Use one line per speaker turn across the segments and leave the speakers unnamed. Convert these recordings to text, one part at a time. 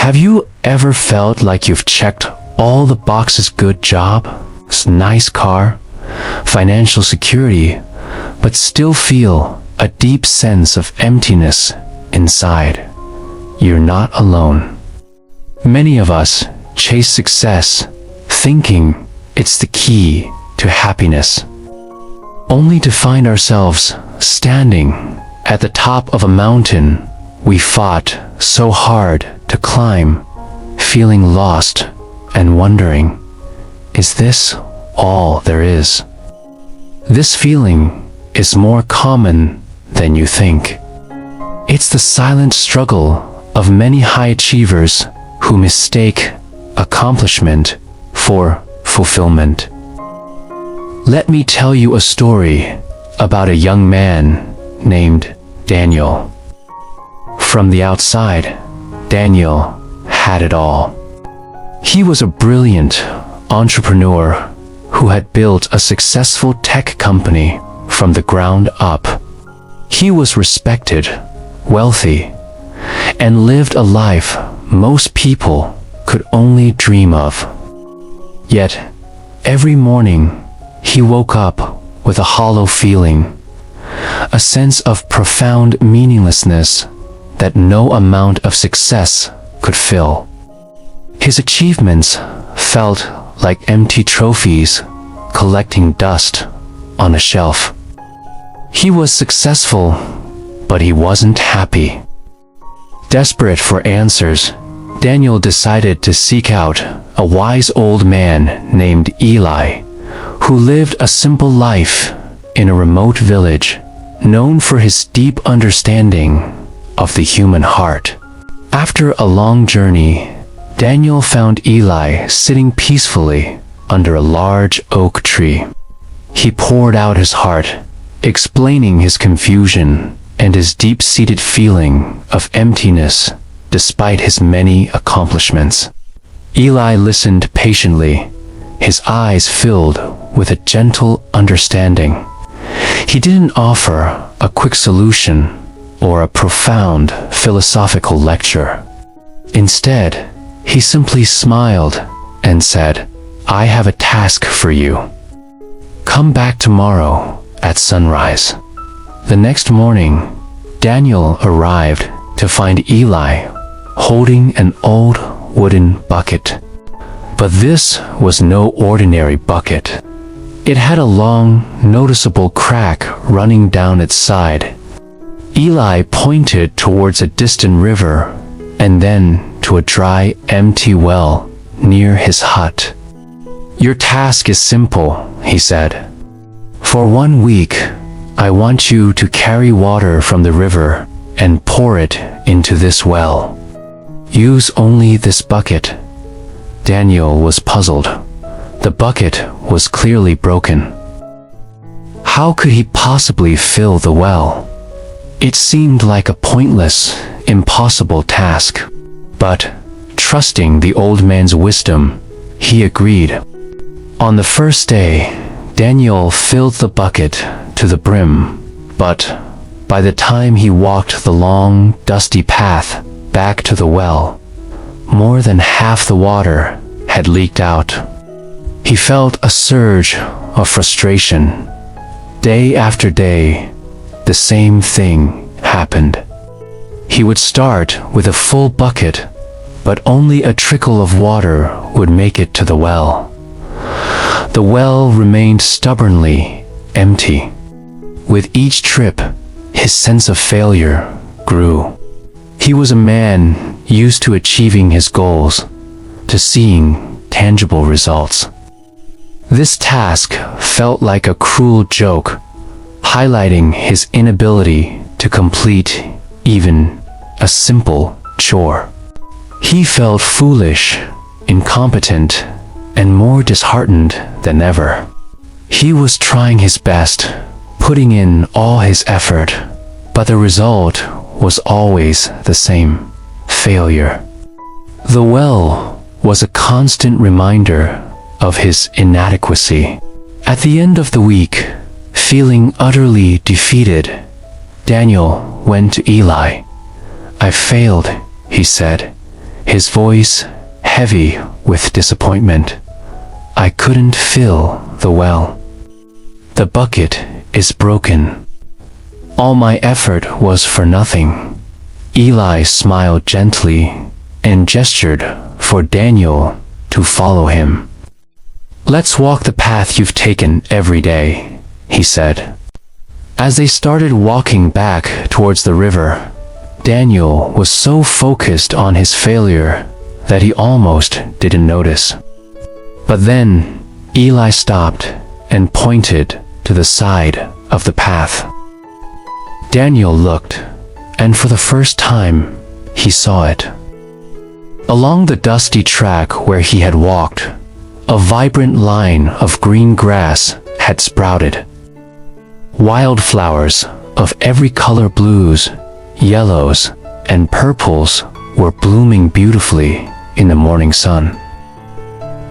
Have you ever felt like you've checked all the boxes? Good job, nice car, financial security, but still feel a deep sense of emptiness inside? You're not alone. Many of us chase success, thinking it's the key to happiness, only to find ourselves standing at the top of a mountain we fought so hard to climb, feeling lost and wondering, is this all there is? This feeling is more common than you think. It's the silent struggle of many high achievers who mistake accomplishment for fulfillment. Let me tell you a story about a young man named Daniel. From the outside, Daniel had it all. He was a brilliant entrepreneur who had built a successful tech company from the ground up. He was respected, wealthy, and lived a life most people could only dream of. Yet, every morning, he woke up with a hollow feeling, a sense of profound meaninglessness that no amount of success could fill. His achievements felt like empty trophies collecting dust on a shelf. He was successful, but he wasn't happy. Desperate for answers, Daniel decided to seek out a wise old man named Eli, who lived a simple life in a remote village, known for his deep understanding of the human heart. After a long journey, Daniel found Eli sitting peacefully under a large oak tree. He poured out his heart, explaining his confusion and his deep-seated feeling of emptiness despite his many accomplishments. Eli listened patiently, his eyes filled with a gentle understanding. He didn't offer a quick solution or a profound philosophical lecture. Instead, he simply smiled and said, "I have a task for you. Come back tomorrow at sunrise." The next morning, Daniel arrived to find Eli holding an old wooden bucket. But this was no ordinary bucket. It had a long, noticeable crack running down its side. Eli pointed towards a distant river and then to a dry, empty well near his hut. "Your task is simple," he said. "For 1 week, I want you to carry water from the river and pour it into this well. Use only this bucket." Daniel was puzzled. The bucket was clearly broken. How could he possibly fill the well? It seemed like a pointless, impossible task. But, trusting the old man's wisdom, he agreed. On the first day, Daniel filled the bucket to the brim, but by the time he walked the long, dusty path back to the well, more than half the water had leaked out. He felt a surge of frustration. Day after day, the same thing happened. He would start with a full bucket, but only a trickle of water would make it to the well. The well remained stubbornly empty. With each trip, his sense of failure grew. He was a man used to achieving his goals, to seeing tangible results. This task felt like a cruel joke, highlighting his inability to complete even a simple chore. He felt foolish, incompetent, and more disheartened than ever. He was trying his best, putting in all his effort, but the result was always the same: failure. The well was a constant reminder of his inadequacy. At the end of the week, feeling utterly defeated, Daniel went to Eli. "I failed," he said, his voice heavy with disappointment. "I couldn't fill the well. The bucket is broken. All my effort was for nothing." Eli smiled gently and gestured for Daniel to follow him. "Let's walk the path you've taken every day," he said. As they started walking back towards the river, Daniel was so focused on his failure that he almost didn't notice. But then Eli stopped and pointed to the side of the path. Daniel looked, and for the first time, he saw it. Along the dusty track where he had walked, a vibrant line of green grass had sprouted. Wildflowers of every color, blues, yellows, and purples, were blooming beautifully in the morning sun.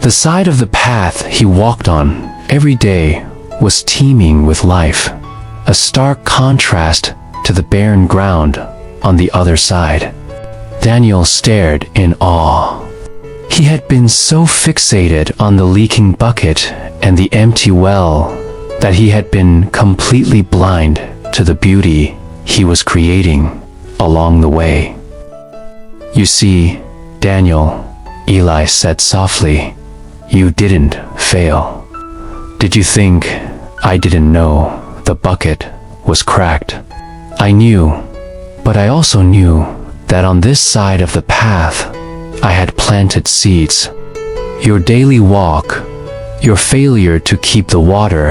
The side of the path he walked on every day was teeming with life, a stark contrast to the barren ground on the other side. Daniel stared in awe. He had been so fixated on the leaking bucket and the empty well that he had been completely blind to the beauty he was creating along the way. "You see, Daniel," Eli said softly, "you didn't fail. Did you think I didn't know the bucket was cracked? I knew, but I also knew that on this side of the path, I had planted seeds. Your daily walk, your failure to keep the water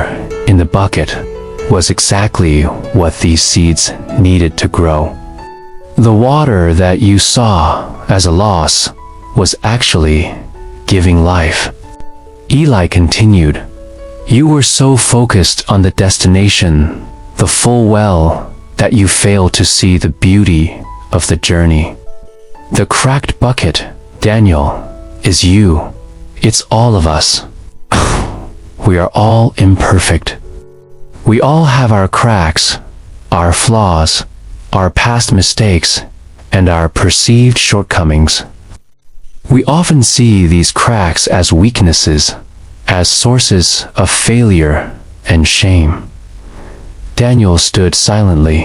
in the bucket, was exactly what these seeds needed to grow. The water that you saw as a loss was actually giving life." Eli continued, "You were so focused on the destination, the full well, that you failed to see the beauty of the journey. The cracked bucket, Daniel, is you. It's all of us. We are all imperfect. We all have our cracks, our flaws, our past mistakes, and our perceived shortcomings. We often see these cracks as weaknesses, as sources of failure and shame." Daniel stood silently,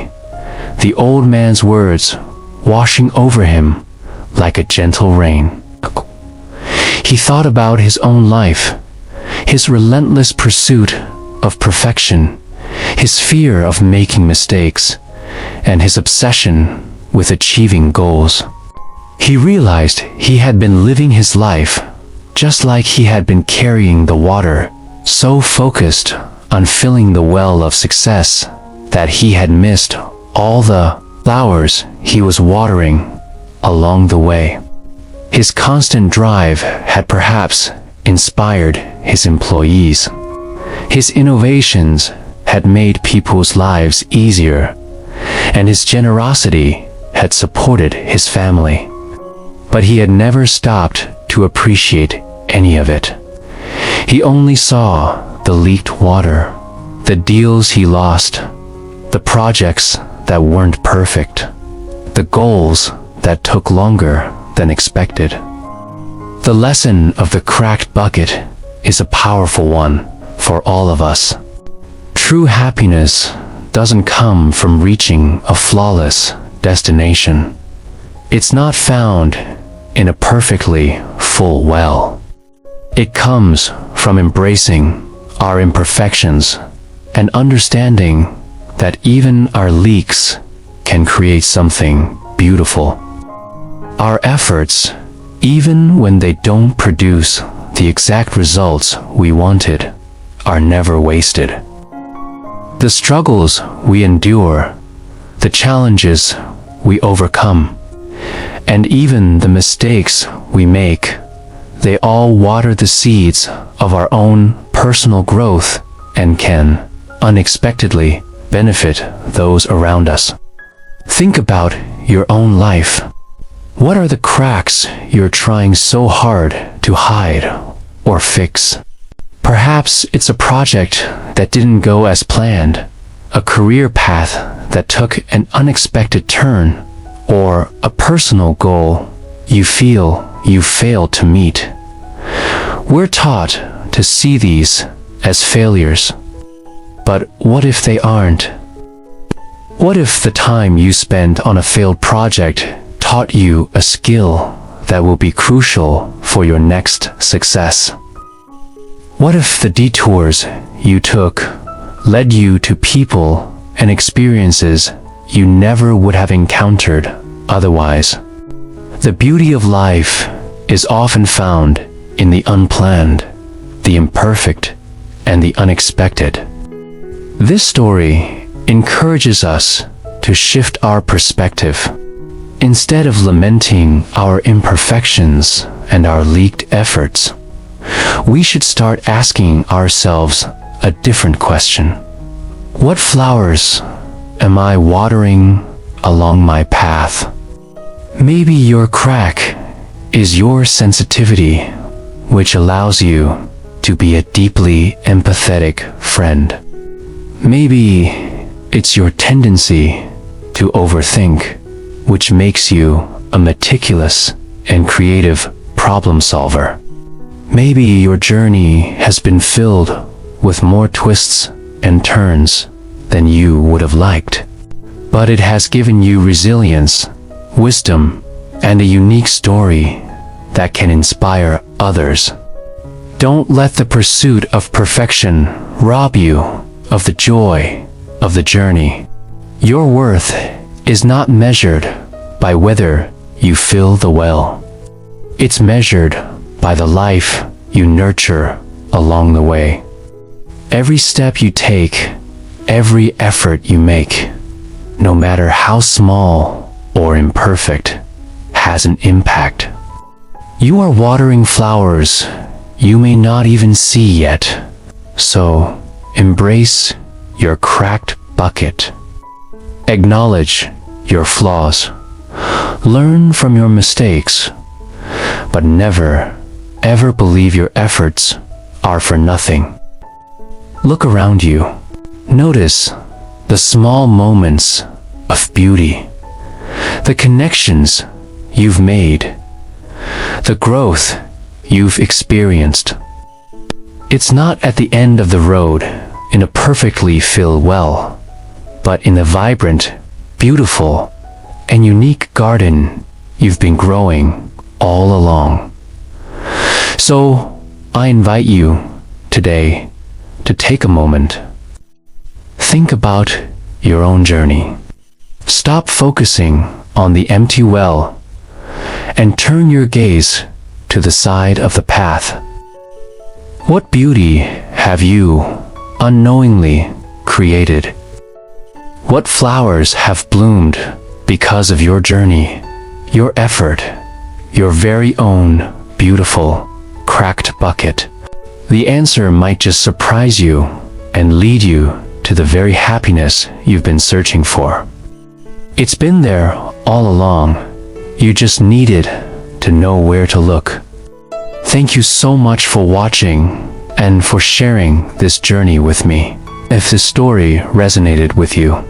the old man's words washing over him like a gentle rain. He thought about his own life, his relentless pursuit of perfection, his fear of making mistakes, and his obsession with achieving goals. He realized he had been living his life just like he had been carrying the water, so focused on filling the well of success that he had missed all the flowers he was watering along the way. His constant drive had perhaps inspired his employees. His innovations had made people's lives easier, and his generosity had supported his family. But he had never stopped to appreciate any of it. He only saw the leaked water, the deals he lost, the projects that weren't perfect, the goals that took longer than expected. The lesson of the cracked bucket is a powerful one for all of us. True happiness doesn't come from reaching a flawless destination. It's not found in a perfectly full well. It comes from embracing our imperfections and understanding that even our leaks can create something beautiful. Our efforts, even when they don't produce the exact results we wanted, are never wasted. The struggles we endure, the challenges we overcome, and even the mistakes we make, they all water the seeds of our own personal growth and can unexpectedly benefit those around us. Think about your own life. What are the cracks you're trying so hard to hide or fix? Perhaps it's a project that didn't go as planned, a career path that took an unexpected turn, or a personal goal you feel you failed to meet. We're taught to see these as failures. But what if they aren't? What if the time you spent on a failed project taught you a skill that will be crucial for your next success? What if the detours you took led you to people and experiences you never would have encountered otherwise? The beauty of life is often found in the unplanned, the imperfect, and the unexpected. This story encourages us to shift our perspective. Instead of lamenting our imperfections and our leaked efforts, we should start asking ourselves a different question. What flowers am I watering along my path? Maybe your crack is your sensitivity, which allows you to be a deeply empathetic friend. Maybe it's your tendency to overthink, which makes you a meticulous and creative problem solver. Maybe your journey has been filled with more twists and turns than you would have liked, but it has given you resilience, wisdom, and a unique story that can inspire others. Don't let the pursuit of perfection rob you of the joy of the journey. Your worth is not measured by whether you fill the well. It's measured by the life you nurture along the way. Every step you take, every effort you make, no matter how small or imperfect, has an impact. You are watering flowers you may not even see yet, so embrace your cracked bucket. Acknowledge your flaws. Learn from your mistakes, but never, ever believe your efforts are for nothing. Look around you. Notice the small moments of beauty, the connections you've made, the growth you've experienced. It's not at the end of the road in a perfectly filled well, but in the vibrant, beautiful, and unique garden you've been growing all along. So, I invite you today to take a moment. Think about your own journey. Stop focusing on the empty well and turn your gaze to the side of the path. What beauty have you unknowingly created? What flowers have bloomed because of your journey, your effort, your very own beautiful, cracked bucket? The answer might just surprise you and lead you to the very happiness you've been searching for. It's been there all along. You just needed to know where to look. Thank you so much for watching and for sharing this journey with me. If this story resonated with you,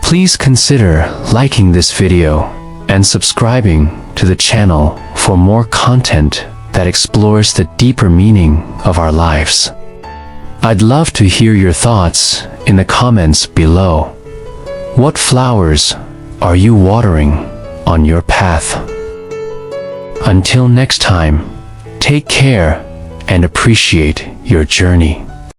please consider liking this video and subscribing to the channel for more content that explores the deeper meaning of our lives. I'd love to hear your thoughts in the comments below. What flowers are you watering on your path? Until next time, take care and appreciate your journey.